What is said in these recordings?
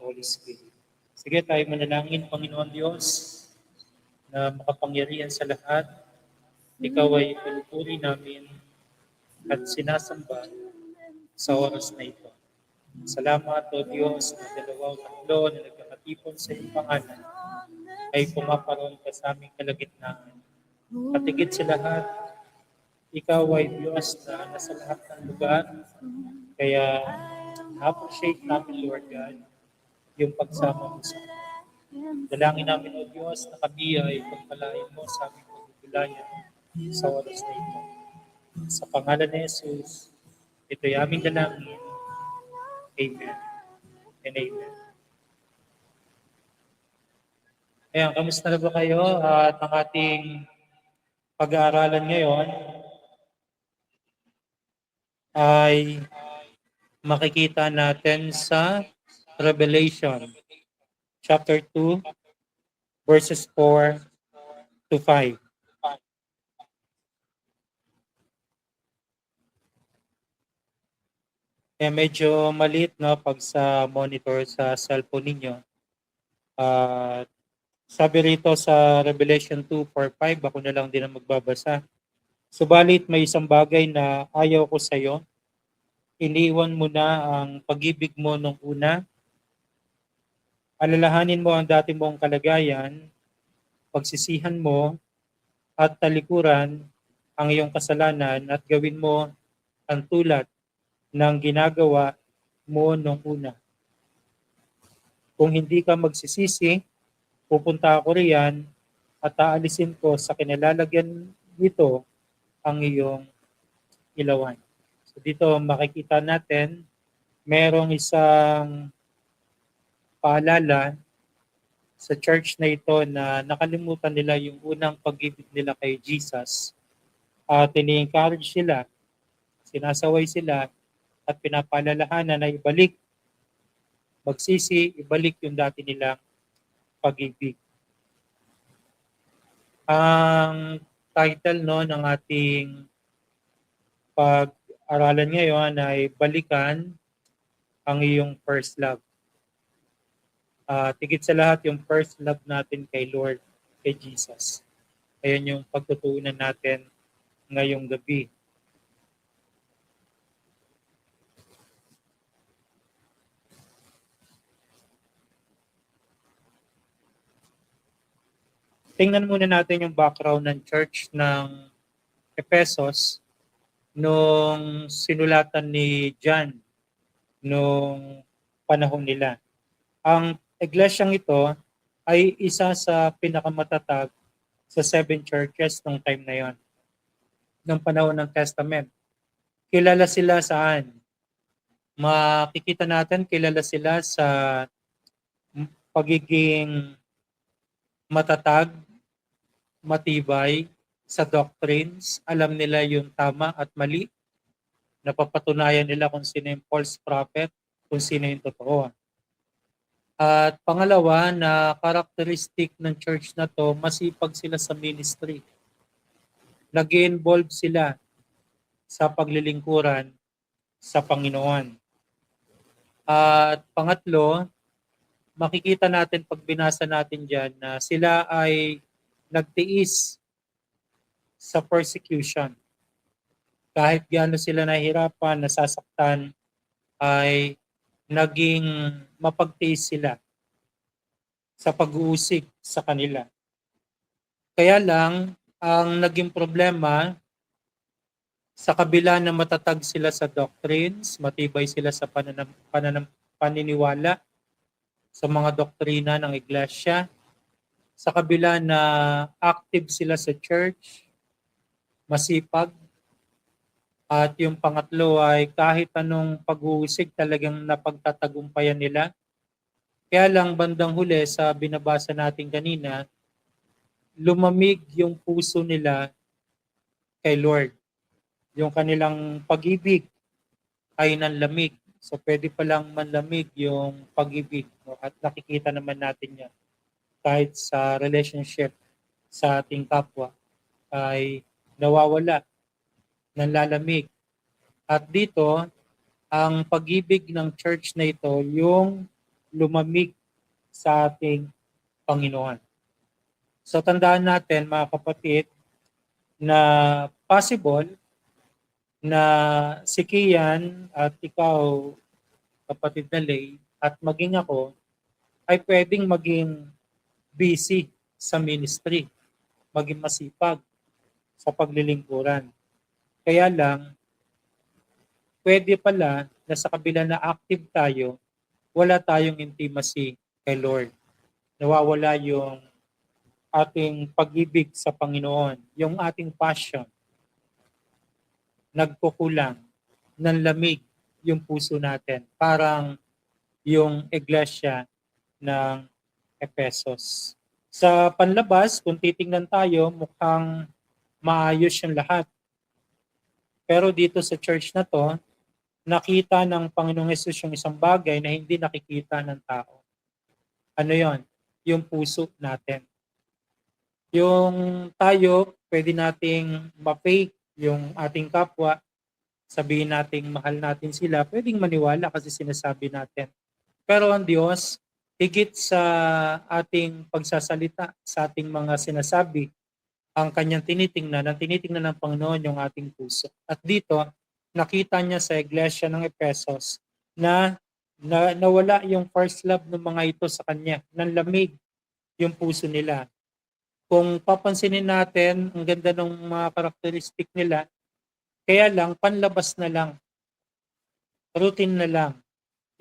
Holy Spirit. Sige, tayo manalangin, Panginoon Diyos, na makapangyarihan sa lahat. Ikaw ay pinupuri namin at sinasamba sa oras na ito. Salamat, O Diyos, na dalawa o tatlo na nagkakatipon sa iyong pangalan ay pumaparoon ka sa aming kalagitnaan. At higit sa lahat, ikaw ay Diyos na nasa lahat ng lugar. Kaya na-appreciate namin, Lord God, yung pagsama mo sa amin. Dalangin namin, O Diyos, na kami ay pagpalain mo sa aming pagpupulayan sa oras na ito. Sa pangalan ni Jesus, ito'y aming dalangin. Amen and amen. Ayan, kamusta na ba kayo? At ang ating pag-aaralan ngayon ay makikita natin sa Revelation chapter 2 verses 4 to 5. Medyo maliit no pag sa monitor sa cellphone ninyo. Sabi rito sa Revelation 2:4-5, ako na lang din ang magbabasa. Subalit may isang bagay na ayaw ko sa iyo. Iniwan mo na ang pag-ibig mo nung una. Alalahanin mo ang dati mong kalagayan, pagsisihan mo at talikuran ang iyong kasalanan at gawin mo ang tulad ng ginagawa mo nung una. Kung hindi ka magsisisi, pupunta ako riyan at aalisin ko sa kinalalagyan nito ang iyong ilawan. So dito makikita natin, merong isang paalala sa church na ito na nakalimutan nila yung unang pag-ibig nila kay Jesus. At ini-encourage sila, sinasaway sila at pinapaalalahanan na ibalik, magsisi, ibalik yung dati nilang pag-ibig. Ang title no ng ating pag-aralan ngayon ay Balikan ang iyong first love. Tigit sa lahat yung first love natin kay Lord, kay Jesus. Ayan yung pagtutuunan natin ngayong gabi. Tingnan muna natin yung background ng church ng Ephesus nung sinulatan ni John nung panahon nila. Ang iglesyang ito ay isa sa pinakamatatag sa 7 churches nung time na yon, ng panahon ng Testament. Kilala sila saan? Makikita natin kilala sila sa pagiging matatag, matibay sa doctrines, alam nila yung tama at mali, napapatunayan nila kung sino yung false prophet, kung sino yung totoo. At pangalawa na characteristic ng church na to, masipag sila sa ministry. Nag-involve sila sa paglilingkuran sa Panginoon. At pangatlo, makikita natin pag binasa natin dyan na sila ay nagtiis sa persecution. Kahit gaano sila nahihirapan, nasasaktan, ay naging mapagtiis sila sa pag-uusig sa kanila. Kaya lang, ang naging problema, sa kabila na matatag sila sa doctrines, matibay sila sa paniniwala sa mga doktrina ng iglesia, sa kabila na active sila sa church, masipag, at yung pangatlo ay kahit anong pag-uusig talagang napagtatagumpayan nila. Kaya lang bandang huli sa binabasa natin kanina, lumamig yung puso nila kay Lord. Yung kanilang pag-ibig ay nanlamig. So pwede palang manlamig yung pag-ibig. At nakikita naman natin yan. Kahit sa relationship sa ating kapwa ay nawawala, nanlalamig. At dito, ang pag-ibig ng church na ito, yung lumamig sa ating Panginoon. So tandaan natin mga kapatid na possible na si Kian at ikaw, kapatid na Lay, at maging ako, ay pwedeng maging busy sa ministry, maging masipag sa paglilingkuran. Kaya lang, pwede pala na sa kabila na active tayo, wala tayong intimacy kay Lord. Nawawala yung ating pag-ibig sa Panginoon, yung ating passion, nagkukulang, nanlamig yung puso natin. Parang yung iglesia ng Ephesus. Sa panlabas, kung titingnan tayo, mukhang maayos yung lahat. Pero dito sa church na to, nakita ng Panginoong Hesus yung isang bagay na hindi nakikita ng tao. Ano yon? Yung puso natin. Yung tayo, pwede nating ma-fake yung ating kapwa, sabihin nating mahal natin sila, pwedeng maniwala kasi sinasabi natin. Pero ang Diyos, higit sa ating pagsasalita, sa ating mga sinasabi, ang kanyang tinitingnan, ang tinitingnan ng Panginoon yung ating puso. At dito, nakita niya sa iglesia ng Ephesus na nawala yung first love ng mga ito sa kanya, nanlamig yung puso nila. Kung papansinin natin, ang ganda ng mga karakteristik nila, kaya lang, panlabas na lang, routine na lang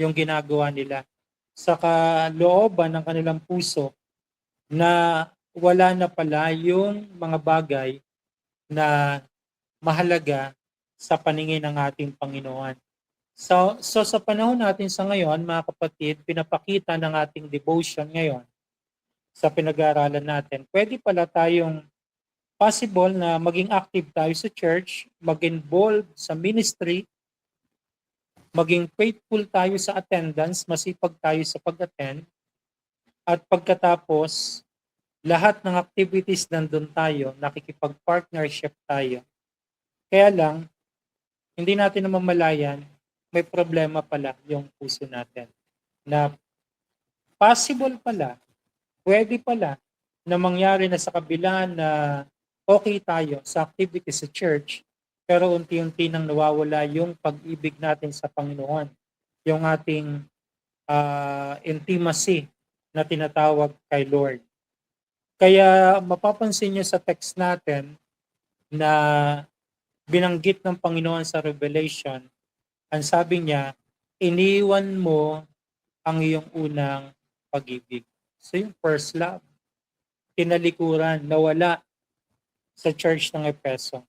yung ginagawa nila. Sa kalooban ng kanilang puso na wala na pala yung mga bagay na mahalaga sa paningin ng ating Panginoon. So sa panahon natin sa ngayon, mga kapatid, pinapakita ng ating devotion ngayon sa pinag-aaralan natin, pwede pala tayong possible na maging active tayo sa church, mag-involve sa ministry, maging faithful tayo sa attendance, masipag tayo sa pag-attend, at pagkatapos, lahat ng activities nandun tayo, nakikipag-partnership tayo. Kaya lang, hindi natin namamalayan, may problema pala yung puso natin. Na possible pala, pwede pala na mangyari na sa kabila na okay tayo sa activities sa church, pero unti-unti nang nawawala yung pag-ibig natin sa Panginoon. Yung ating intimacy na tinatawag kay Lord. Kaya mapapansin niyo sa text natin na binanggit ng Panginoon sa Revelation, ang sabi niya, iniwan mo ang iyong unang pag-ibig. So yung first love, tinalikuran, nawala sa church ng Efeso.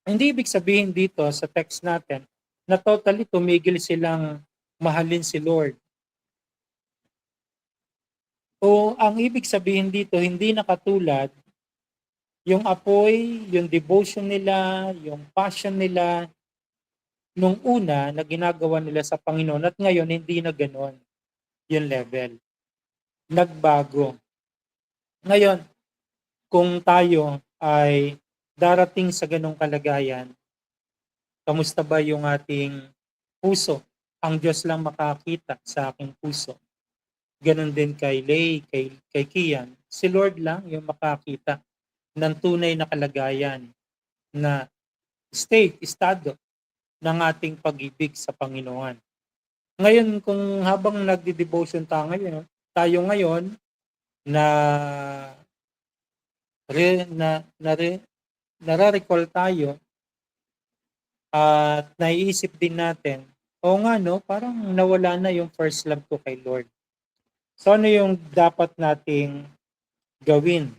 Hindi ibig sabihin dito sa text natin na totally tumigil silang mahalin si Lord. O ang ibig sabihin dito, hindi nakatulad yung apoy, yung devotion nila, yung passion nila, nung una na ginagawa nila sa Panginoon at ngayon hindi na ganoon yung level. Nagbago. Ngayon, kung tayo ay darating sa ganong kalagayan, kamusta ba yung ating puso? Ang Diyos lang makakita sa aking puso. Ganon din kay Lay, kay Kian. Si Lord lang yung makakita ng tunay na kalagayan na estado ng ating pag-ibig sa Panginoon. Ngayon, kung habang nagdi-devotion tayo ngayon na nare-recall tayo at naiisip din natin, o nga no, parang nawala na yung first love ko kay Lord. So ano yung dapat nating gawin?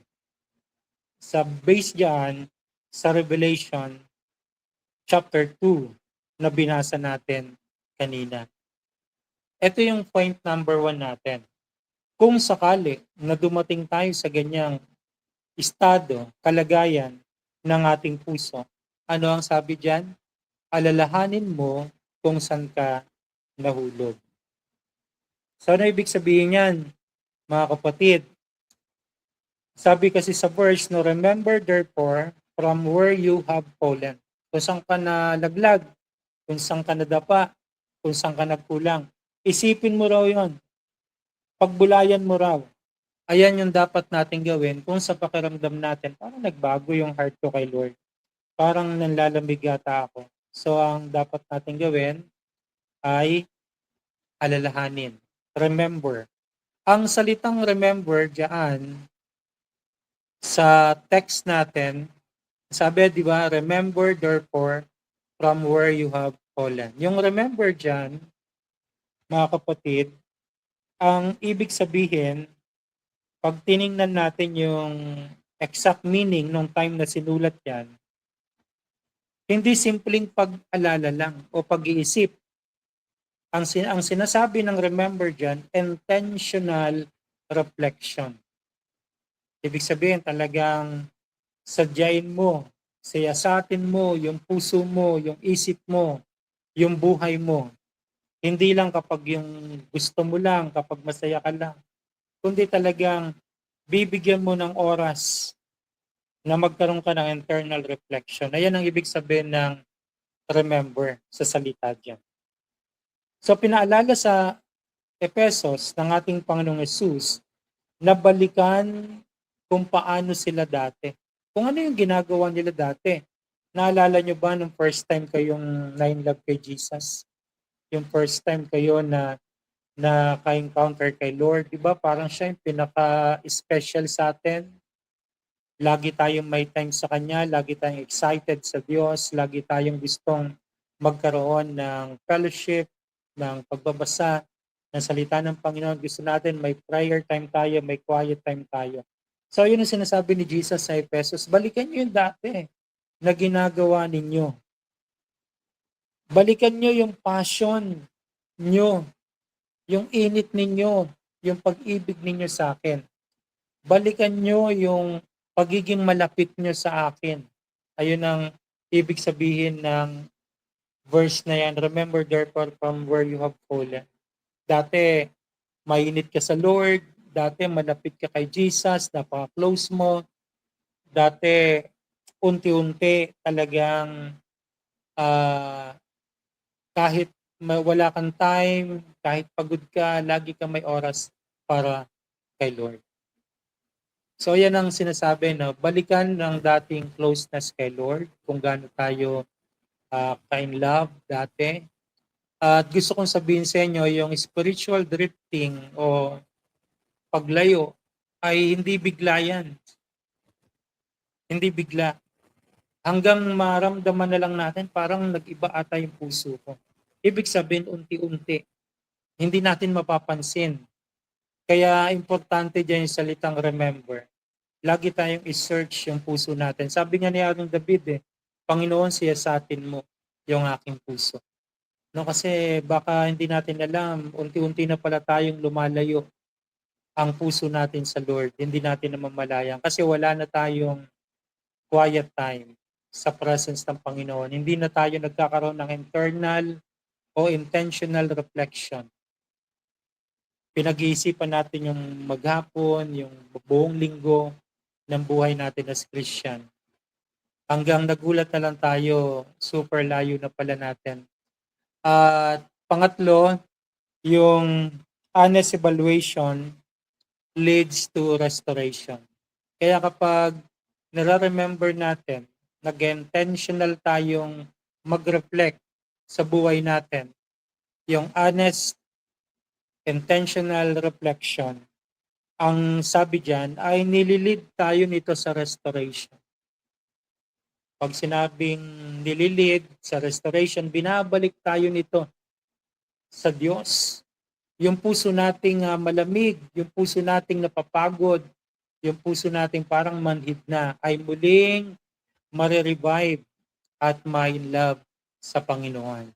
Sa base dyan, sa Revelation chapter 2 na binasa natin kanina. Ito yung point number 1 natin. Kung sakali na dumating tayo sa ganyang estado, kalagayan ng ating puso, ano ang sabi dyan? Alalahanin mo kung saan ka nahulog. So ano ibig sabihin yan, mga kapatid? Sabi kasi sa verse, no, remember therefore from where you have fallen. Kung saan ka nalaglag, kung saan ka nadapa, kung saan ka nagkulang. Isipin mo raw yon. pagbulayan mo raw. Ayan yung dapat nating gawin kung sa pakiramdam natin, parang nagbago yung heart ko kay Lord. Parang nanlalamig yata ako. So, ang dapat nating gawin ay alalahanin. Remember. Ang salitang remember diyan sa text natin, sabi, di ba, remember therefore from where you have fallen. Yung remember diyan, mga kapatid, ang ibig sabihin, pag tiningnan natin yung exact meaning nung time na sinulat yan, hindi simpleng pag-alala lang o pag-iisip. Ang sinasabi ng remember dyan, intentional reflection. Ibig sabihin talagang sadyain mo, siyasatin mo yung puso mo, yung isip mo, yung buhay mo. Hindi lang kapag yung gusto mo lang, kapag masaya ka lang, kundi talagang bibigyan mo ng oras na magkaroon ka ng internal reflection. Ayan ang ibig sabihin ng remember sa salita dyan. So pinaalala sa Efesos ng ating Panginoong Yesus na balikan kung paano sila dati. Kung ano yung ginagawa nila dati. Naalala nyo ba nung first time kayong na-inlove kay Jesus? Yung first time kayo na ka-encounter kay Lord, di ba? Parang siya yung pinaka-special sa atin. Lagi tayong may time sa Kanya, lagi tayong excited sa Diyos, lagi tayong gustong magkaroon ng fellowship, ng pagbabasa, ng salita ng Panginoon. Gusto natin may prayer time tayo, may quiet time tayo. So yun ang sinasabi ni Jesus sa Efesos, balikan nyo yung dati na ginagawa ninyo. Balikan nyo yung passion nyo, yung init ninyo, yung pag-ibig ninyo sa akin. Balikan nyo yung pagiging malapit nyo sa akin. Ayun ang ibig sabihin ng verse na yan. Remember therefore from where you have fallen. Dati, mainit ka sa Lord. Dati, malapit ka kay Jesus. Napaka-close mo. Dati, unti-unti talagang kahit wala kang time, kahit pagod ka, lagi kang may oras para kay Lord. So yan ang sinasabi na balikan ng dating closeness kay Lord, kung gaano tayo ka-in love dati. At gusto kong sabihin sa inyo, yung spiritual drifting o paglayo ay hindi bigla yan. Hindi bigla. Hanggang maramdaman na lang natin, parang nag-iba ata yung puso ko. Ibig sabihin, unti-unti. Hindi natin mapapansin. Kaya importante dyan yung salitang remember. Lagi tayong i-search yung puso natin. Sabi nga ni Arong David, Panginoon, siyasatin mo yung aking puso. No, kasi baka hindi natin alam, unti-unti na pala tayong lumalayo ang puso natin sa Lord. Hindi natin namamalayan kasi wala na tayong quiet time sa presence ng Panginoon. Hindi na tayo nagkakaroon ng internal o intentional reflection. Pinag-iisipan natin yung maghapon, yung buong linggo ng buhay natin as Christian. Hanggang nagulat na lang tayo, super layo na pala natin. At pangatlo, yung honest evaluation leads to restoration. Kaya kapag nare-remember natin, nag-intentional tayong mag-reflect sa buhay natin, yung honest, intentional reflection, ang sabi dyan ay nililid tayo nito sa restoration. Pag sinabing nililid sa restoration, binabalik tayo nito sa Diyos. Yung puso nating malamig, yung puso nating napapagod, yung puso nating parang manhid na ay muling marirevive at ma-in-love sa Panginoon.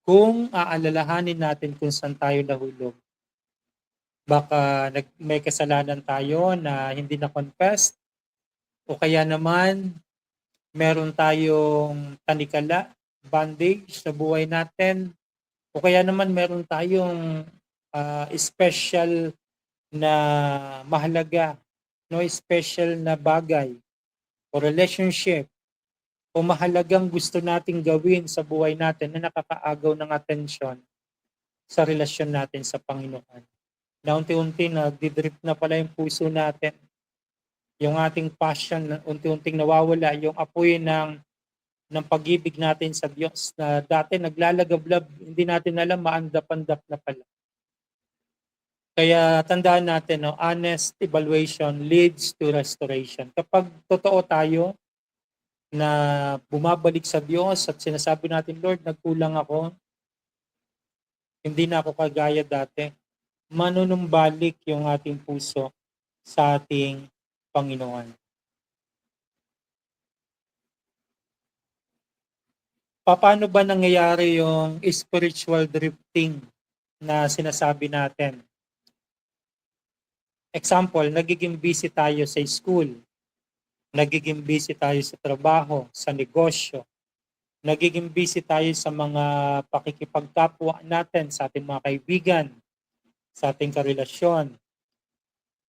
Kung aalalahanin natin kung saan tayo nahulog, baka may kasalanan tayo na hindi na-confess o kaya naman meron tayong tanikala, bondage sa buhay natin o kaya naman meron tayong special na mahalaga, no, special na bagay o relationship o mahalagang gusto nating gawin sa buhay natin na nakakaagaw ng atensyon sa relasyon natin sa Panginoon. na unti-unti nagdidrip na pala yung puso natin. Yung ating passion na unti-unting nawawala, yung apoy ng pag-ibig natin sa Diyos na dati naglalagablab, hindi natin alam, maandap-andap na pala. Kaya tandaan natin, no, honest evaluation leads to restoration. Kapag totoo tayo na bumabalik sa Diyos at sinasabi natin, Lord, nagkulang ako, hindi na ako kagaya dati, manunumbalik yung ating puso sa ating Panginoon. Paano ba nangyayari yung spiritual drifting na sinasabi natin? Example, nagiging busy tayo sa school, nagiging busy tayo sa trabaho, sa negosyo, nagiging busy tayo sa mga pakikipagkapwa natin, sa ating mga kaibigan, sa ating karelasyon,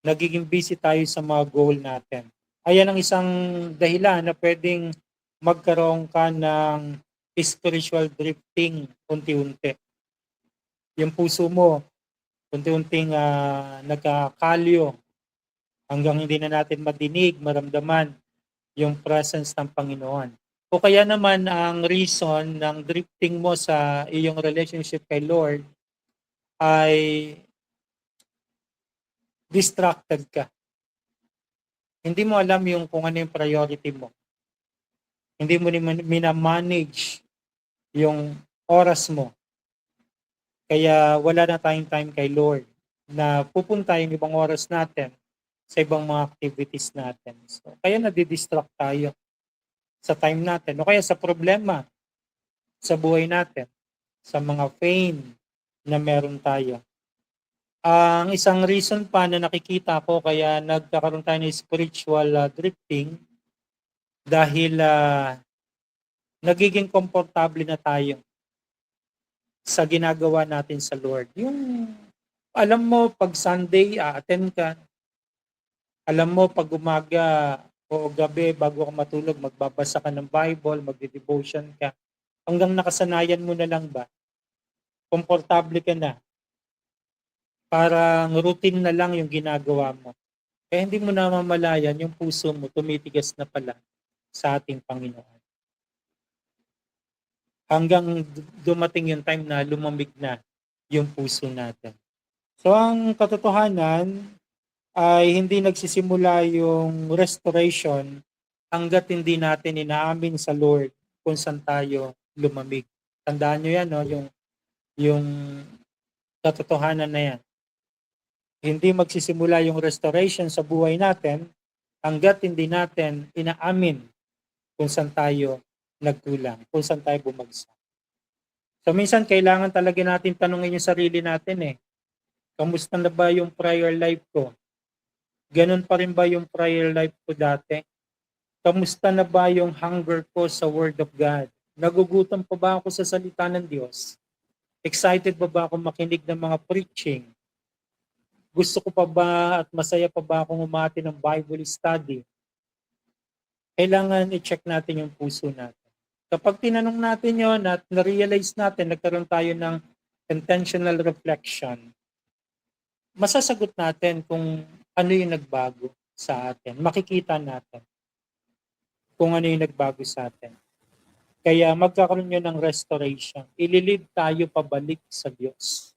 nagiging busy tayo sa mga goal natin. Ayan ang isang dahilan na pwedeng magkaroon ka ng spiritual drifting unti-unti. Yung puso mo, unti-unting nagkakalyo hanggang hindi na natin madinig, maramdaman yung presence ng Panginoon. O kaya naman ang reason ng drifting mo sa iyong relationship kay Lord ay distracted ka. Hindi mo alam yung kung ano yung priority mo. Hindi mo minamanage yung oras mo. Kaya wala na tayong time kay Lord na pupunta yung ibang oras natin sa ibang mga activities natin. So, kaya nadidistract tayo sa time natin. O kaya sa problema sa buhay natin, sa mga pain na meron tayo. Ang isang reason pa na nakikita ko kaya nagkakaroon tayo ng spiritual drifting dahil nagiging komportable na tayo sa ginagawa natin sa Lord. Yung alam mo pag Sunday attend ka, alam mo pag umaga o gabi bago ka matulog magbabasa ka ng Bible, magde-devotion ka. Hanggang nakasanayan mo na lang ba? Komportable ka na. Parang routine na lang yung ginagawa mo. Kaya hindi mo namamalayan yung puso mo tumitigas na pala sa ating Panginoon. Hanggang dumating yung time na lumamig na yung puso natin. So ang katotohanan ay hindi nagsisimula yung restoration hanggat hindi natin inaamin sa Lord kung saan tayo lumamig. Tandaan nyo yan, no? Yung katotohanan na yan. Hindi magsisimula yung restoration sa buhay natin hanggat hindi natin inaamin kung saan tayo nagkulang, kung saan tayo bumagsak. So minsan kailangan talaga natin tanungin yung sarili natin kamusta na ba yung prior life ko? Ganun pa rin ba yung prior life ko dati? Kamusta na ba yung hunger ko sa Word of God? Nagugutom pa ba ako sa salita ng Diyos? Excited ba ako makinig ng mga preaching? Gusto ko pa ba at masaya pa ba akong umati ng Bible study? Kailangan i-check natin yung puso natin. Kapag tinanong natin yon at na-realize natin, nagkaroon tayo ng intentional reflection, masasagot natin kung ano yung nagbago sa atin. Makikita natin kung ano yung nagbago sa atin. Kaya magkakaroon yun ng restoration. Ililid tayo pabalik sa Diyos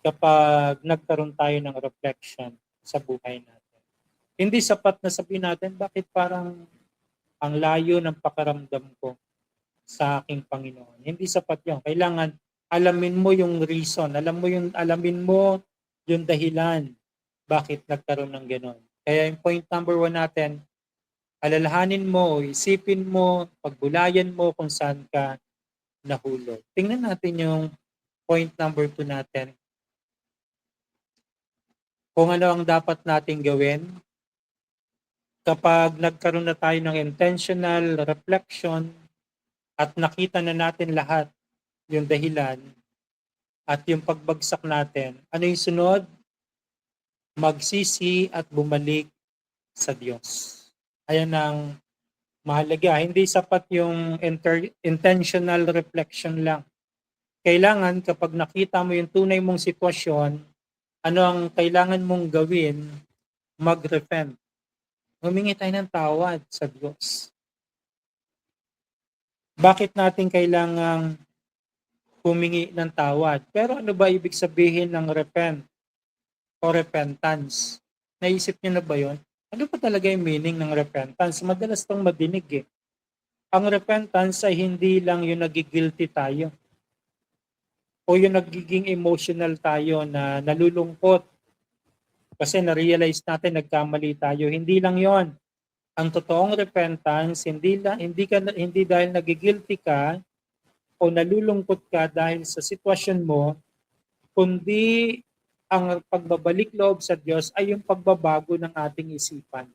kapag nagkaroon tayo ng reflection sa buhay natin. Hindi sapat na sabihin natin, bakit parang ang layo ng pakaramdam ko sa aking Panginoon. Hindi sapat yun. Kailangan alamin mo yung reason, alamin mo yung dahilan bakit nagkaroon ng gano'n. Kaya yung point number 1 natin, alalahanin mo, isipin mo, pagbulayan mo kung saan ka nahulog. Tingnan natin yung point number 2 natin. Kung ano ang dapat nating gawin kapag nagkaroon na tayo ng intentional reflection at nakita na natin lahat yung dahilan at yung pagbagsak natin, ano yung sunod? Magsisi at bumalik sa Diyos. Ayan ang mahalaga. Hindi sapat yung intentional reflection lang. Kailangan kapag nakita mo yung tunay mong sitwasyon, ano ang kailangan mong gawin? Mag-repent. Humingi tayo ng tawad sa Diyos. Bakit natin kailangang humingi ng tawad? Pero ano ba ibig sabihin ng repent o repentance? Naisip niyo na ba yon? Ano pa talaga yung meaning ng repentance? Madalas tong madinig eh. Ang repentance ay hindi lang yung nagigilty tayo o yung nagiging emotional tayo na nalulungkot kasi na-realize natin nagkamali tayo. Hindi lang yon. Ang totoong repentance, hindi dahil nagigilty ka o nalulungkot ka dahil sa sitwasyon mo, kundi ang pagbabalik loob sa Diyos ay yung pagbabago ng ating isipan.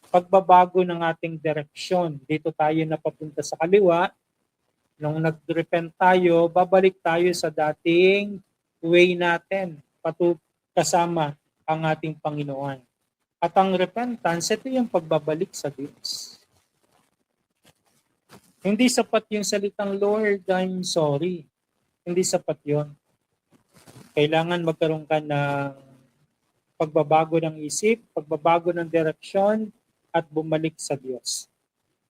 Pagbabago ng ating direksyon. Dito tayo napapunta sa kaliwa. Nung nag-repent tayo, babalik tayo sa dating way natin, kasama ang ating Panginoon. At ang repentance, ito yung pagbabalik sa Diyos. Hindi sapat yung salitang, Lord, I'm sorry. Hindi sapat yon. Kailangan magkaroon ka ng pagbabago ng isip, pagbabago ng direksyon, at bumalik sa Diyos.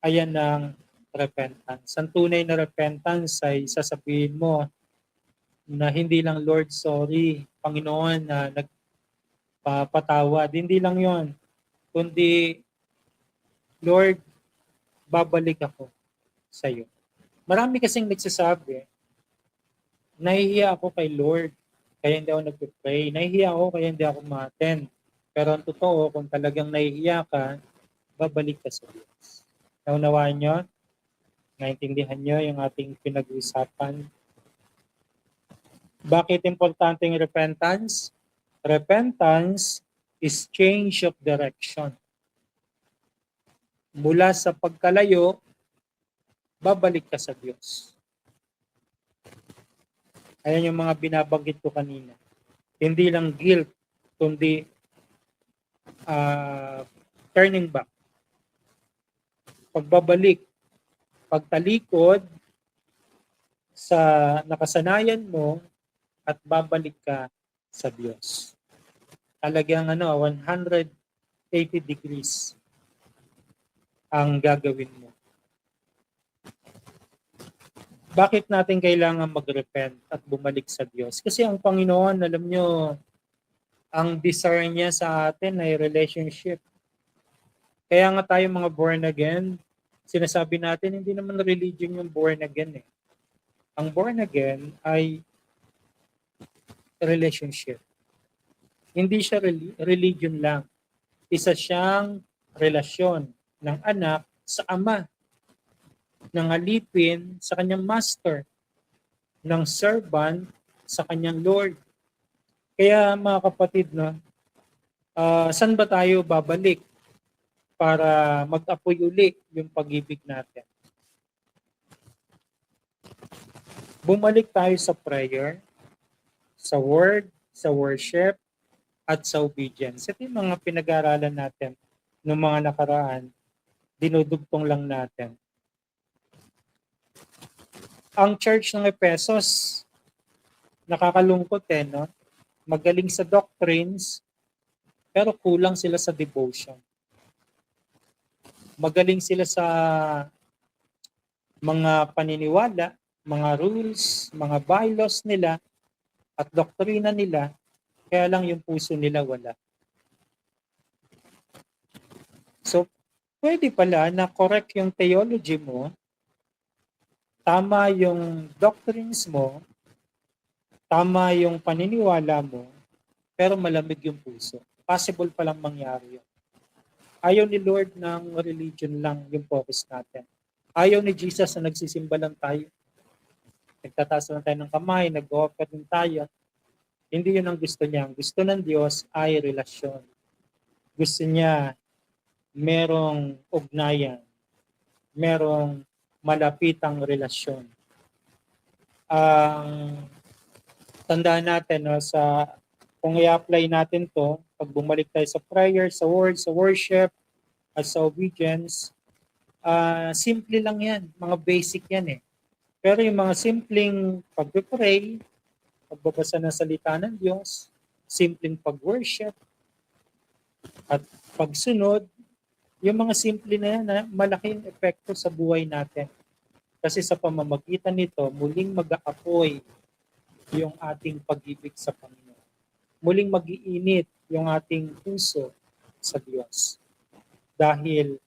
Ayan ang repentance. Ang tunay na repentance ay sasabihin mo na hindi lang, Lord, sorry, Panginoon, na nagpapatawad. Hindi lang yon, kundi, Lord, babalik ako sa iyo. Marami kasing nagsasabi, nahihiya ako kay Lord, kaya hindi ako nagpe-pray. Nahihiya ako, kaya hindi ako ma-attend. Pero ang totoo, kung talagang nahihiya ka, babalik ka sa Diyos. Naunawaan nyo? Naintindihan nyo yung ating pinag-uusapan? Bakit importante yung repentance? Repentance is change of direction. Mula sa pagkalayo, babalik ka sa Diyos. Ayan yung mga binabanggit ko kanina. Hindi lang guilt, kundi turning back. Pagbabalik, pagtalikod sa nakasanayan mo at babalik ka sa Diyos. Talagang 180 degrees ang gagawin mo. Bakit natin kailangan mag-repent at bumalik sa Diyos? Kasi ang Panginoon, alam nyo, ang desire niya sa atin ay relationship. Kaya nga tayo mga born again, sinasabi natin, hindi naman religion yung born again eh. Ang born again ay relationship. Hindi siya religion lang. Isa siyang relasyon ng anak sa ama, ng alipin sa kanyang master, ng servant sa kanyang Lord. Kaya mga kapatid, saan ba tayo babalik para mag-apoy uli yung pag-ibig natin? Bumalik tayo sa prayer, sa word, sa worship, at sa obedience. Ito yung mga pinag-aaralan natin noong mga nakaraan, dinudugtong lang natin. Ang church ng Ephesus, nakakalungkot no? Magaling sa doctrines, pero kulang sila sa devotion. Magaling sila sa mga paniniwala, mga rules, mga bylaws nila, at doktrina nila, kaya lang yung puso nila wala. So, pwede pala na correct yung theology mo, tama yung doctrines mo, tama yung paniniwala mo, pero malamig yung puso. Possible palang mangyari yun. Ayaw ni Lord ng religion lang yung focus natin. Ayaw ni Jesus na nagsisimba lang tayo. Nagtataas lang tayo ng kamay, nag-offer din tayo. Hindi yun ang gusto niya. Ang gusto ng Diyos ay relasyon. Gusto niya merong ugnayan, merong malapitang relasyon. Tandaan natin kung i-apply natin to, pag bumalik tayo sa prayer, sa word, sa worship, at sa obedience, simple lang yan. Mga basic yan eh. Pero yung mga simpleng pag-pray, pagbabasa ng salita ng Diyos, simpleng pag-worship, at pagsunod, yung mga simple na yan, malaking epekto sa buhay natin. Kasi sa pamamagitan nito, muling mag-aapoy yung ating pag-ibig sa Panginoon. Muling mag-iinit yung ating puso sa Diyos. Dahil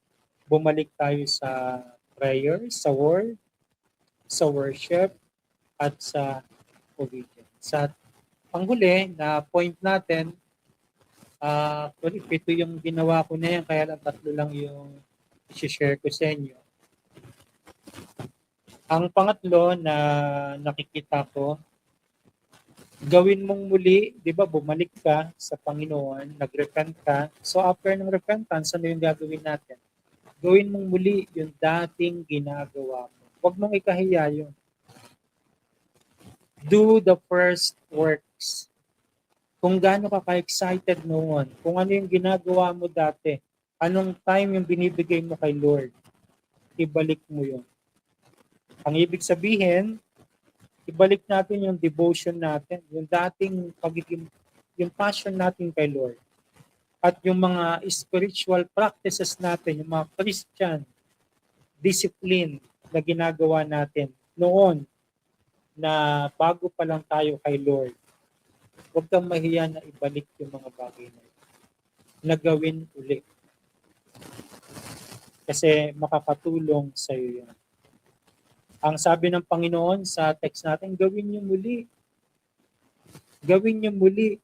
bumalik tayo sa prayer, sa word, sa worship, at sa obedience. Sa panghuli na point natin, actually, 7 yung ginawa ko na yan, kaya lang 3 lang yung i-share ko sa inyo. Ang pangatlo na nakikita ko, gawin mong muli, di ba, bumalik ka sa Panginoon, nag-repent ka. So after ng repentance, ano yung gagawin natin? Gawin mong muli yung dating ginagawa mo. Huwag mong ikahiya yun. Do the first works. Kung gaano ka ka-excited noon, kung ano yung ginagawa mo dati, anong time yung binibigay mo kay Lord, ibalik mo yun. Ang ibig sabihin, ibalik natin yung devotion natin, yung dating pagiging, yung passion natin kay Lord. At yung mga spiritual practices natin, yung mga Christian discipline na ginagawa natin noon na bago pa lang tayo kay Lord. Huwag kang mahiya na ibalik yung mga bagay na yun. Na gawin ulit. Kasi makakatulong sa iyo yun. Ang sabi ng Panginoon sa text natin, gawin niyo muli. Gawin niyo muli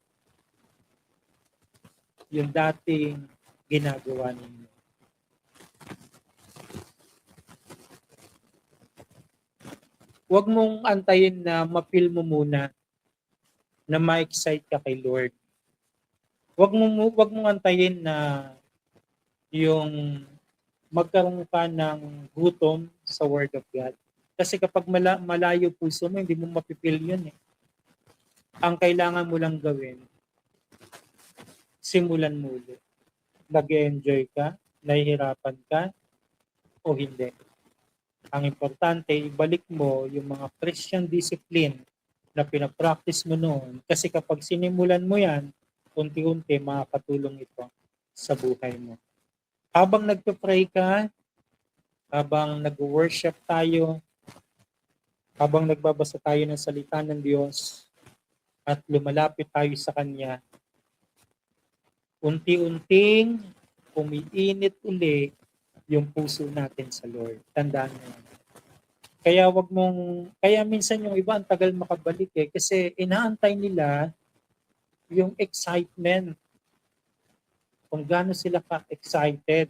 yung dating ginagawa ninyo. Huwag mong antayin na ma-feel mo muna na ma-excite ka kay Lord. Huwag mong antayin na yung magkaroon ka ng gutom sa Word of God. Kasi kapag malayo puso mo, hindi mo mapipil yun eh. Ang kailangan mo lang gawin, simulan mo ulit. Nag-enjoy ka, nahihirapan ka, o hindi. Ang importante, ibalik mo yung mga Christian discipline na pinapractice mo noon. Kasi kapag sinimulan mo yan, unti-unti makakatulong ito sa buhay mo. Habang nagpe-pray ka, habang nag-worship tayo, habang nagbabasa tayo ng salita ng Diyos, at lumalapit tayo sa Kanya, unti-unting umiinit uli yung puso natin sa Lord. Tandaan mo yan. Kaya minsan yung iba ang tagal makabalik eh, kasi inaantay nila yung excitement. Kung gaano sila ka-excited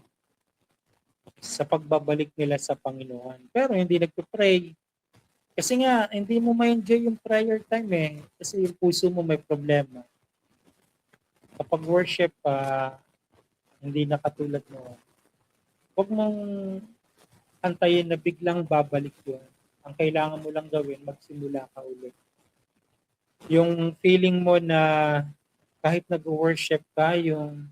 sa pagbabalik nila sa Panginoon. Pero hindi nagpe-pray. Kasi nga, hindi mo ma-enjoy yung prayer time eh. Kasi yung puso mo may problema. Kapag worship, hindi na katulad mo. Huwag mong antayin na biglang babalik yun. Ang kailangan mo lang gawin, magsimula ka ulit. Yung feeling mo na kahit nag-worship ka, yung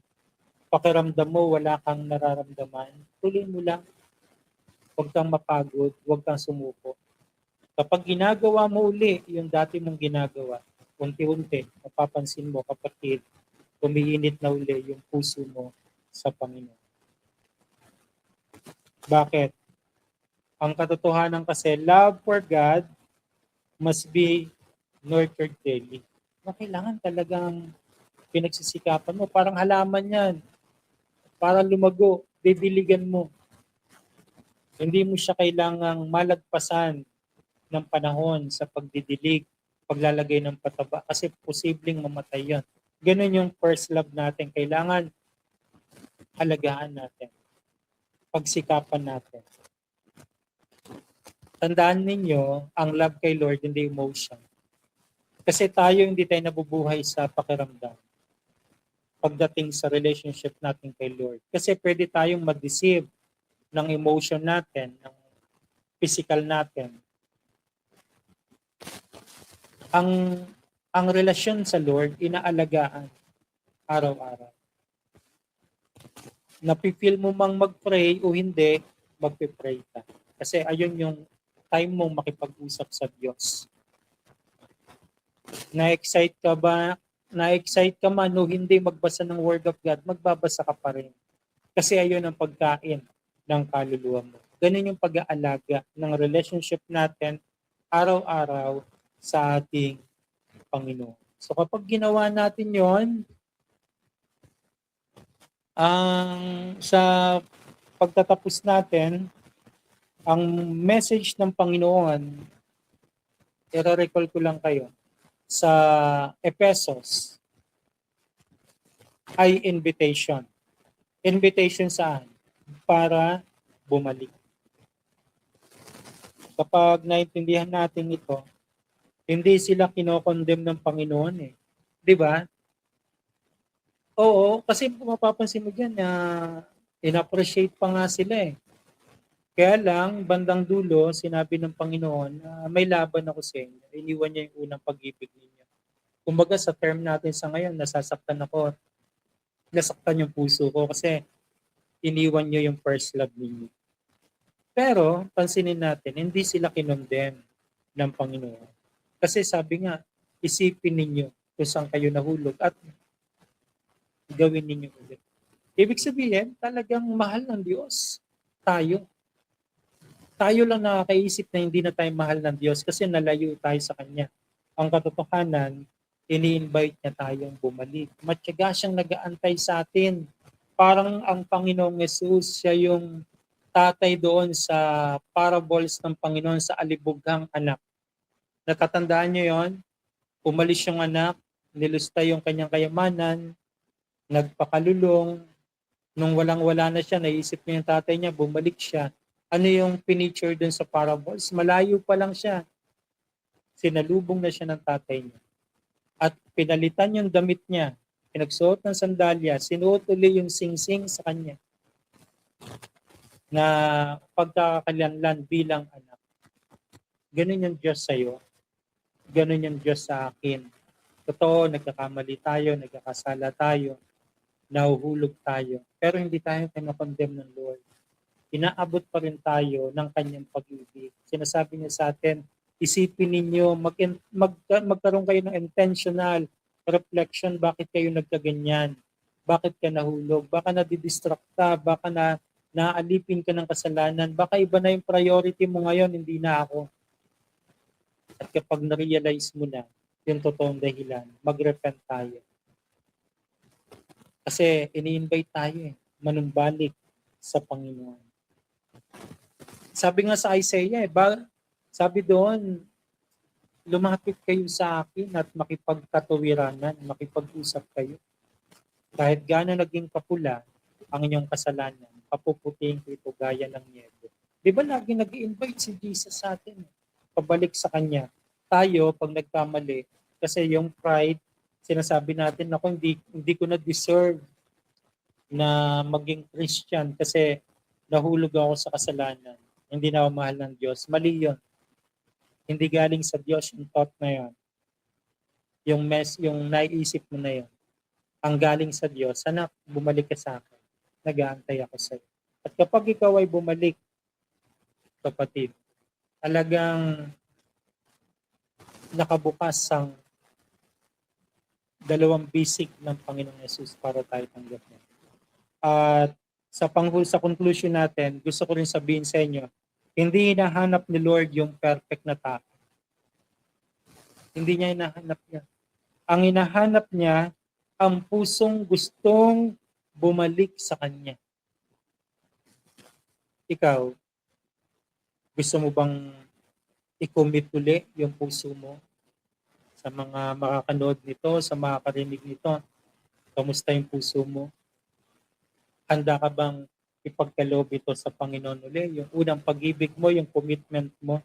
pakiramdam mo, wala kang nararamdaman, tuloy mo lang. Huwag kang mapagod, huwag kang sumuko. Kapag ginagawa mo uli yung dati mong ginagawa, unti-unti, mapapansin mo, kapatid, umiinit na uli yung puso mo sa Panginoon. Bakit? Ang katotohanan kasi, love for God must be nurtured daily. Kailangan talagang pinagsisikapan mo. Parang halaman yan. Para lumago, didiligan mo. Hindi mo siya kailangang malagpasan ng panahon sa pagdidilig, paglalagay ng pataba, kasi posibleng mamatay yan. Ganun yung first love natin. Kailangan halagaan natin. Pagsikapan natin. Tandaan ninyo, ang love kay Lord, hindi emotion. Kasi hindi tayo nabubuhay sa pakiramdam pagdating sa relationship natin kay Lord. Kasi pwede tayong mag-deceive ng emotion natin, ng physical natin. Ang relasyon sa Lord, inaalagaan araw-araw. Napipil mo mang mag-pray o hindi, magpe-pray ka. Kasi ayun yung time mong makipag-usap sa Diyos. Na-excite ka ba? Na-excite ka man o hindi magbasa ng Word of God, magbabasa ka pa rin. Kasi ayun ang pagkain ng kaluluwa mo. Ganun yung pag-aalaga ng relationship natin araw-araw sa ating Panginoon. So kapag ginawa natin yon, sa pagtatapos natin, ang message ng Panginoon, i-recall ko lang kayo, sa Ephesus ay invitation. Invitation saan? Para bumalik. Kapag naintindihan natin ito, hindi sila kinokondem ng Panginoon eh. Di ba? Oo, kasi mapapansin mo dyan na in-appreciate pa nga sila eh. Kaya lang, bandang dulo, sinabi ng Panginoon na may laban ako sa inyo. Iniwan niya yung unang pag-ibig ninyo. Kumbaga sa term natin sa ngayon, nasasaktan ako, nasaktan yung puso ko kasi iniwan niyo yung first love ninyo. Pero, pansinin natin, hindi sila kinondem ng Panginoon. Kasi sabi nga, isipin ninyo kung saan kayo nahulog at gawin ninyo ulit. Ibig sabihin, talagang mahal ng Diyos tayo. Tayo lang nakakaisip na hindi na tayo mahal ng Diyos kasi nalayo tayo sa Kanya. Ang katotohanan, ini-invite niya tayong bumalik. Matyaga siyang nag-aantay sa atin. Parang ang Panginoong Yesus, siya yung tatay doon sa parables ng Panginoon sa alibughang anak. Natatandaan niyo yon? Umalis yung anak, nilusta yung kanyang kayamanan, nagpakalulong, nung walang-wala na siya, naisip niya yung tatay niya, bumalik siya. Ano yung pinicture dun sa parables? Malayo pa lang siya. Sinalubong na siya ng tatay niya. At pinalitan yung damit niya. Pinagsuot ng sandalya. Sinuot uli yung singsing sa kanya. Na pagkakalanlan bilang anak. Ganun yung Diyos sa'yo. Ganun yung Diyos sa akin. Totoo, nagkakamali tayo, nagkakasala tayo, nahuhulog tayo. Pero hindi tayo kinakondemn ng Lord. Inaabot pa rin tayo ng kanyang pag-ibig. Sinasabi niya sa atin, isipin ninyo, magkaroon kayo ng intentional reflection, bakit kayo nagkaganyan? Bakit ka nahulog? Baka nadidistract ka, baka naaalipin ka ng kasalanan, baka iba na yung priority mo ngayon, hindi na ako. At kapag na-realize mo na yung totoong dahilan, mag-repent tayo. Kasi ini-invite tayo manumbalik sa Panginoon. Sabi nga sa Isaiah, sabi doon, lumapit kayo sa akin at makipagkatuwiranan, makipag-usap kayo. Kahit gaano naging kapula ang inyong kasalanan, papuputiin ko ito gaya ng niebe. Di ba lagi nag-i-invite si Jesus sa atin? Pabalik sa Kanya. Tayo, pag nagkamali, kasi yung pride, sinasabi natin, ako hindi ko na-deserve na maging Christian kasi nahulog ako sa kasalanan. Hindi na ako mahal ng Diyos. Mali yun. Hindi galing sa Diyos yung thought na yun. Yung naiisip mo na yun. Ang galing sa Diyos, anak, bumalik ka sa akin. Nag-aantay ako sa iyo. At kapag ikaw ay bumalik, kapatid, talagang nakabukas ang dalawang bisig ng Panginoong Yesus para tayo tanggapin. At sa conclusion natin, gusto ko rin sabihin sa inyo, hindi hinahanap ni Lord yung perfect na tao. Hindi niya hinahanap niya. Ang hinahanap niya, ang pusong gustong bumalik sa Kanya. Ikaw, gusto mo bang i-commit uli yung puso mo sa mga makakanood nito, sa makakarinig nito? Kamusta yung puso mo? Handa ka bang ipagkaloob ito sa Panginoon uli? Yung unang pag-ibig mo, yung commitment mo.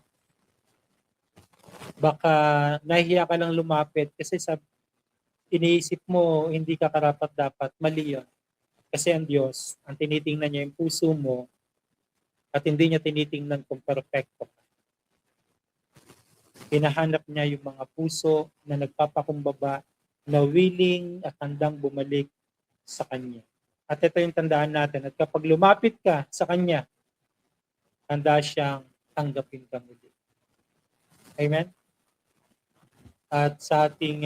Baka nahihiya ka lang lumapit kasi iniisip mo hindi ka karapat-dapat. Mali yun. Kasi ang Diyos, ang tinitingnan niya yung puso mo at hindi niya tinitingnan kung perfecto ka. Hinahanap niya yung mga puso na nagpapakumbaba, na willing at handang bumalik sa Kanya. At ito yung tandaan natin, at kapag lumapit ka sa Kanya, handa siyang tanggapin ka muli. Amen? At sa ating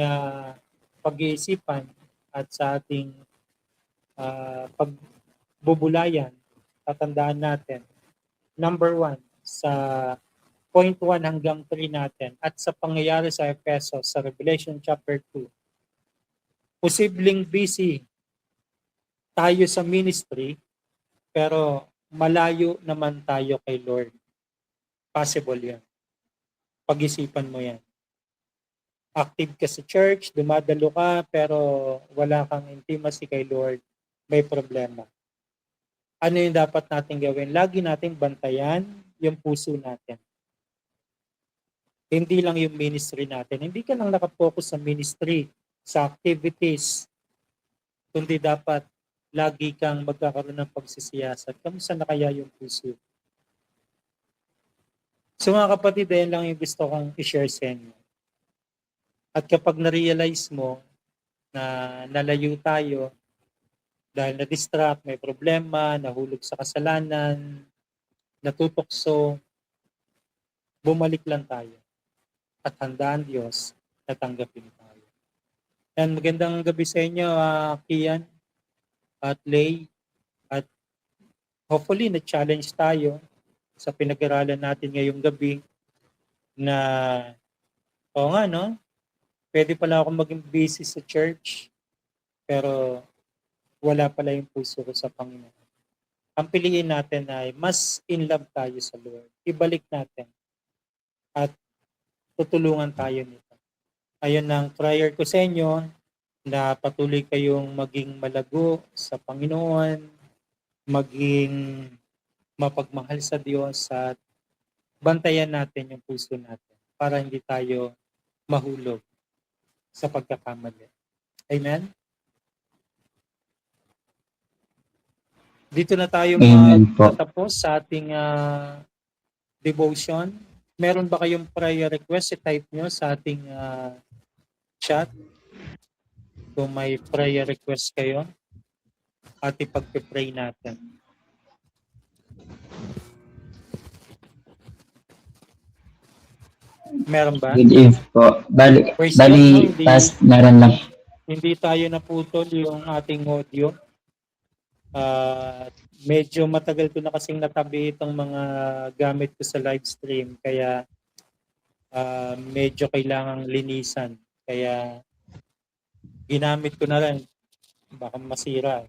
pag-iisipan at sa ating pagbubulayan, tatandaan natin, number 1, sa point 1 hanggang 3 natin at sa pangyayari sa Efeso sa Revelation chapter 2, posibleng busy tayo sa ministry pero malayo naman tayo kay Lord. Possible yan. Pag-isipan mo yan. Active ka sa church, dumadalo ka, pero wala kang intimacy kay Lord, may problema. Ano yung dapat natin gawin? Lagi nating bantayan yung puso natin. Hindi lang yung ministry natin. Hindi ka lang nakapokus sa ministry, sa activities, kundi dapat lagi kang magkakaroon ng pagsisiyasat. Kamusta na kaya yung puso? So mga kapatid, yan lang yung gusto kong i-share sa inyo. At kapag na-realize mo na nalayo tayo dahil na-distract, may problema, nahulog sa kasalanan, natutokso, bumalik lang tayo. At handaan Diyos na tanggapin tayo. And magandang gabi sa inyo, Kian at Lay. At hopefully, na-challenge tayo sa pinag-aralan natin ngayong gabi na, oo nga, no? Pwede pala ako maging busy sa church, pero wala pala yung puso ko sa Panginoon. Ang piliin natin ay mas in love tayo sa Lord. Ibalik natin at tutulungan tayo nito. Ayun ang prayer ko sa inyo na patuloy kayong maging malago sa Panginoon, maging mapagmahal sa Diyos at bantayan natin yung puso natin para hindi tayo mahulog sa pagkakamali. Amen? Dito na tayo magtatapos sa ating devotion. Meron ba kayong prayer request? I-type nyo sa ating chat. Kung may prayer request kayo at ipag-pray natin. Meron ba? Good evening po. Bali, past meron lang. Hindi tayo naputol yung ating audio. Medyo matagal ko na kasing natabi itong mga gamit ko sa live stream. Kaya medyo kailangang linisan. Kaya ginamit ko na rin. Baka masira.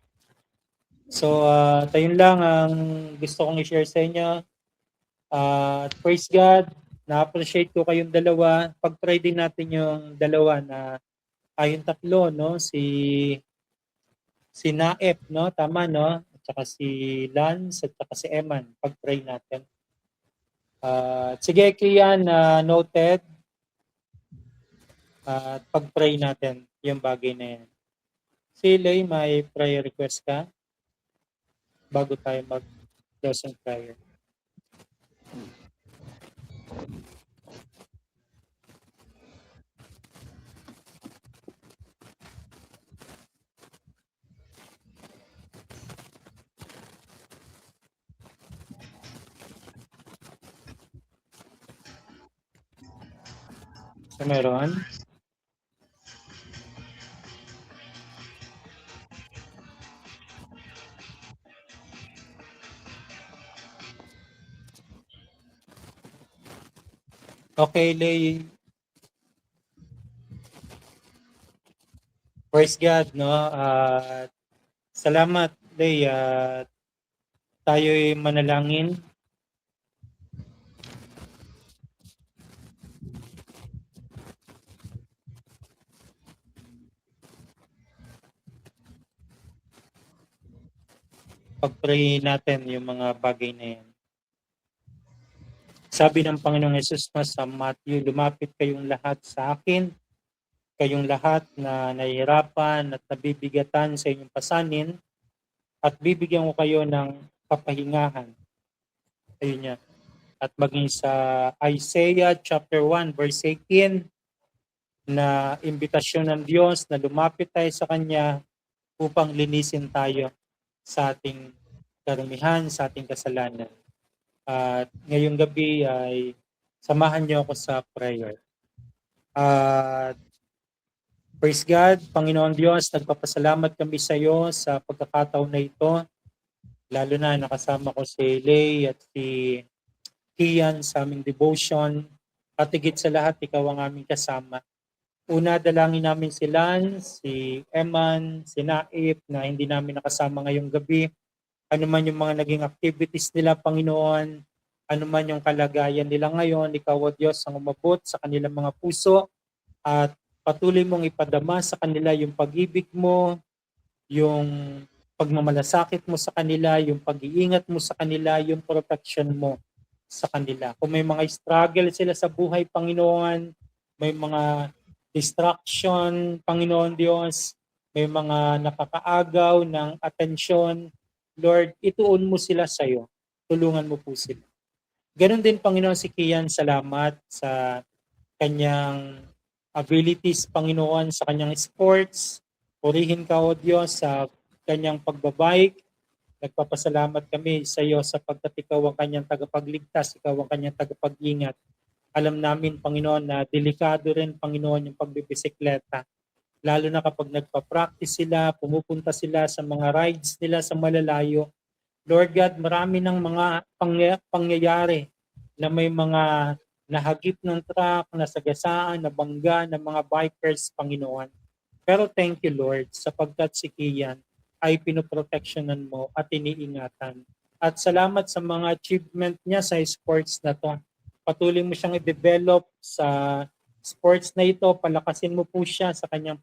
So, tayun lang ang gusto kong i-share sa inyo. Praise God. Na-appreciate ko kayong dalawa. Pag-try din natin yung dalawa na yung tatlo, no? Si Naep, no? Tama, no? At saka si Lance at saka si Eman. Pag-try natin. Sige, Kian, noted. At pag-pray natin yung bagay na yan. Si Lay, may prayer request ka? Bago tayo mag-closing prayer. So, meron? Okay, Lay. Praise God, no? Salamat, Lay. Tayo'y manalangin. Pag-pray natin yung mga bagay na yan. Sabi ng Panginoong Yesus sa Matthew, lumapit kayong lahat sa akin, kayong lahat na nahihirapan at nabibigatan sa inyong pasanin, at bibigyan ko kayo ng kapahingahan. Ayun niya. At maging sa Isaiah chapter 1 verse 18 na imbitasyon ng Diyos na lumapit tayo sa Kanya upang linisin tayo sa ating karumihan, sa ating kasalanan. At ngayong gabi ay Samahan niyo ako sa prayer. Praise God, Panginoon Diyos, nagpapasalamat kami sa iyo sa pagkakataon na ito. Lalo na nakasama ko si Lay at si Kian sa aming devotion. At higit sa lahat, ikaw ang aming kasama. Una, dalangin namin si Lance, si Eman, si Naip na hindi namin nakasama ngayong gabi. Ano man yung mga naging activities nila, Panginoon, ano man yung kalagayan nila ngayon, ikaw o Diyos ang umabot sa kanilang mga puso at patuloy mong ipadama sa kanila yung pag-ibig mo, yung pagmamalasakit mo sa kanila, yung pag-iingat mo sa kanila, yung protection mo sa kanila. Kung may mga struggle sila sa buhay, Panginoon, may mga distraction, Panginoon Diyos, may mga nakakaagaw ng atensyon, Lord, ituon mo sila sa iyo. Tulungan mo po sila. Ganon din, Panginoon, si Kian, salamat sa kanyang abilities, Panginoon, sa kanyang sports. Purihin ka, O Diyos, sa kanyang pagbabike. Nagpapasalamat kami sa iyo sapagkat ikaw ang kanyang tagapagligtas, ikaw ang kanyang tagapag-ingat. Alam namin, Panginoon, na delikado rin, Panginoon, yung pagbibisikleta. Lalo na kapag nagpa-practice sila, pumupunta sila sa mga rides nila sa malalayo. Lord God, marami ng mga pangyayari na may mga nahagip ng truck, nasagasaan, nabangga ng mga bikers, Panginoon. Pero thank you, Lord, sapagkat si Kian ay pinoprotectionan mo at iniingatan. At salamat sa mga achievement niya sa sports na to. Patuloy mo siyang i-develop sa sports na ito. Palakasin mo po siya sa kanyang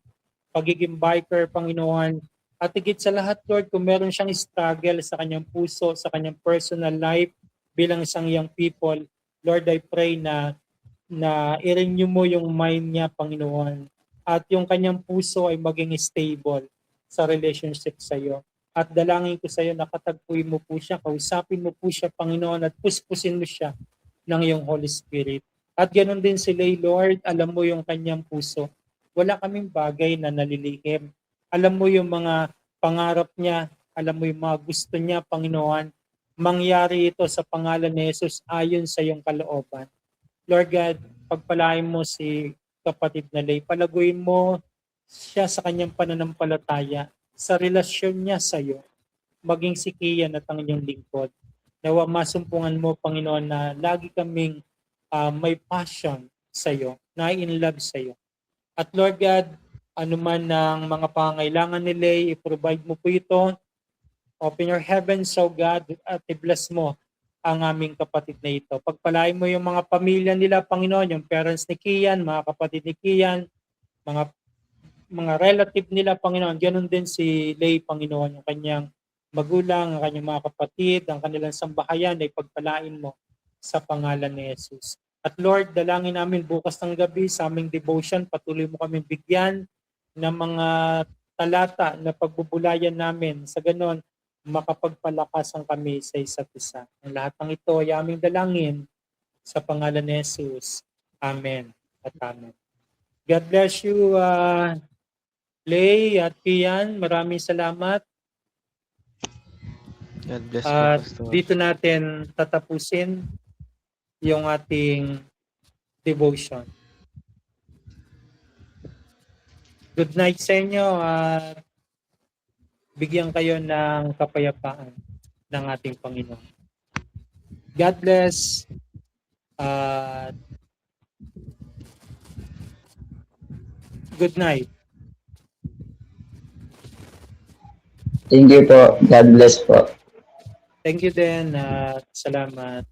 pagiging biker, Panginoon. At higit sa lahat, Lord, kung meron siyang struggle sa kanyang puso, sa kanyang personal life, bilang isang young people, Lord, I pray na i-renew mo yung mind niya, Panginoon. At yung kanyang puso ay maging stable sa relationship sa iyo. At dalangin ko sa iyo, nakatagpuin mo po siya, kausapin mo po siya, Panginoon, at puspusin mo siya ng iyong Holy Spirit. At ganoon din si Lay, Lord, alam mo yung kanyang puso. Wala kaming bagay na nalilihim. Alam mo yung mga pangarap niya, alam mo yung mga gusto niya, Panginoon. Mangyari ito sa pangalan ni Jesus ayon sa iyong kalooban. Lord God, pagpalain mo si kapatid na Lay. Palaguin mo siya sa kanyang pananampalataya, sa relasyon niya sa iyo, maging si Kian at ang inyong lingkod. Nawa masumpungan mo, Panginoon, na lagi kaming may passion sa iyo, na in love sa iyo. At Lord God, anuman ng mga pangailangan ni Lay, i-provide mo po ito. Open your heavens, so God, at i-bless mo ang aming kapatid na ito. Pagpalain mo yung mga pamilya nila, Panginoon, yung parents ni Kian, mga kapatid ni Kian, mga relative nila, Panginoon. Ganon din si Lay, Panginoon, yung kanyang magulang, ang kanyang mga kapatid, ang kanilang sambahayan ay pagpalain mo sa pangalan ni Jesus. At Lord, dalangin namin bukas ng gabi sa aming devotion, patuloy mo kami bigyan ng mga talata na pagbubulayan namin. Sa ganon, makapagpalakasan kami sa isa't isa. Ang lahat ng ito ay aming dalangin sa pangalan ni Jesus. Amen at amen. God bless you, Lay at Kian. Maraming salamat. God bless po, At Pastor. dito natin tatapusin yung ating devotion. Good night sa inyo at bigyan kayo ng kapayapaan ng ating Panginoon. God bless. Good night. Thank you po. God bless po. Thank you din at salamat.